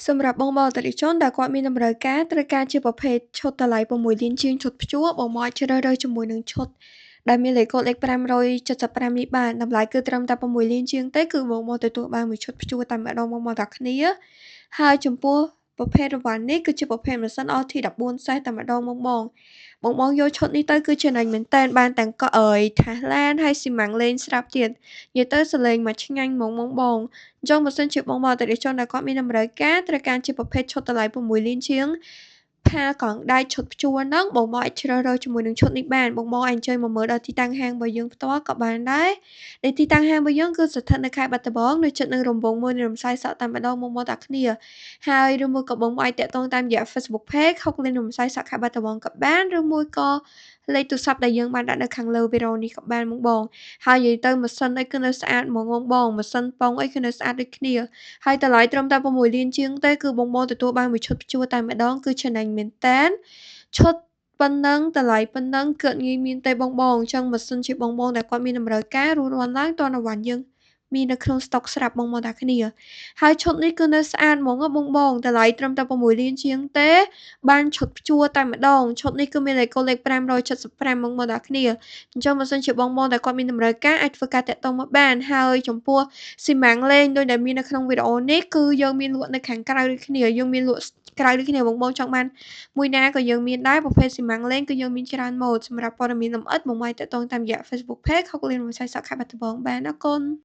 សម្រាប់បងប្អូនអតិថិជនដែលគាត់មានតម្រូវការត្រូវការជាប្រភេទឈុតតម្លៃ6លានជាងឈុតព្យួរបងមកជ្រើសរើសជាមួយនឹងឈុតដែលមានលេខកូដលេខ575នេះបានតម្លៃគឺត្រឹមតែ6លានជាងទេគឺបងមកទទួលបានមួយឈុតព្យួរតែម្ដងបងមកតែគ្នាហើយចំពោះប្រភេទរង្វាន់នេះគឺជាប្រភេទម៉ាស៊ីន RT14 សេសតែម្ដងបងយកឈុតនេះទៅគឺចំណេញមែនតើបានទាំងកក់ថាសឡានហើយស៊ីម៉ាំងលេងស្រាប់ទៀតនិយាយទៅសលេងមកឆ្ងាញ់ហ្មងបង អញ្ចឹងបើសិនជាបងអតិថិជនដែលគាត់មានតម្រូវការត្រូវការជាប្រភេទឈុតតម្លៃ6លានជាងផាកង់ដែកឈុតព្យួរហ្នឹងបងអាចជ្រើសរើសជាមួយនឹងឈុតនេះបានបងអាចអញ្ជើញមកមើលដល់ទីតាំងហាងរបស់យើងផ្ទាល់ក៏បានដែរដែលទីតាំងហាងរបស់យើងគឺស្ថិតនៅខេត្តបាត់ដំបងនៅជិតនឹងរង្វង់មួយនៃរំសាយសក់តែម្ដងបងតាគ្នាហើយឬមួយក៏បងអាចតាក់ទងតាមរយៈ Facebook Page ហុកលេងរំសាយសក់ខេត្តបាត់ដំបងក៏បានឬមួយក៏លេខទូរស័ព្ទដែលយើងបានដាក់នៅខាងលើវីដេអូនេះក៏បានបង ហើយនិយាយទៅម៉ាស៊ីនអីគឺនៅស្អាតហ្មងបងម៉ាស៊ីនប៉ុងអីគឺនៅស្អាតដូចគ្នាហើយតម្លៃត្រឹមតែ6លានជាងទេគឺបងទទួលបានមួយឈុតព្យួរតែម្ដងគឺចំណេញមែនតែនឈុតប៉ុណ្ណឹងតម្លៃប៉ុណ្ណឹងគឺអត់ងាយមានទេបងអញ្ចឹងម៉ាស៊ីនជាបងដែលគាត់មានតម្រូវការរួចរាល់ឡើងទាន់តែវ៉ាន់យើងមាននៅក្នុងស្តុកស្រាប់បងតាគ្នាហើយឈុតនេះគឺនៅស្អាតហ្មងបងតម្លៃត្រឹមតែ6លានជាងទេបានឈុតព្យួរតែម្ដងឈុតនេះគឺមានលេខកូដលេខ575បងតាគ្នា អញ្ចឹងបើសិនជាបងដែលគាត់មានតម្រូវការអាចធ្វើការតាក់ទងមកបានហើយចំពោះស៊ីម៉ាំងលេងដូចដែលមាននៅក្នុងវីដេអូនេះគឺយើងមានលក់នៅខាងក្រៅដូចគ្នាយើងមានលក់ក្រៅដូចគ្នាបងចង់បានមួយណាក៏យើងមានដែរប្រភេទស៊ីម៉ាំងលេងគឺយើងមានច្រើនម៉ូដសម្រាប់ព័ត៌មានលម្អិតបងអាចតាក់ទងតាមរយៈ Facebook Page ខុកលេងវិស័យសក់ខេត្តបាត់ដំបងបានអរគុណ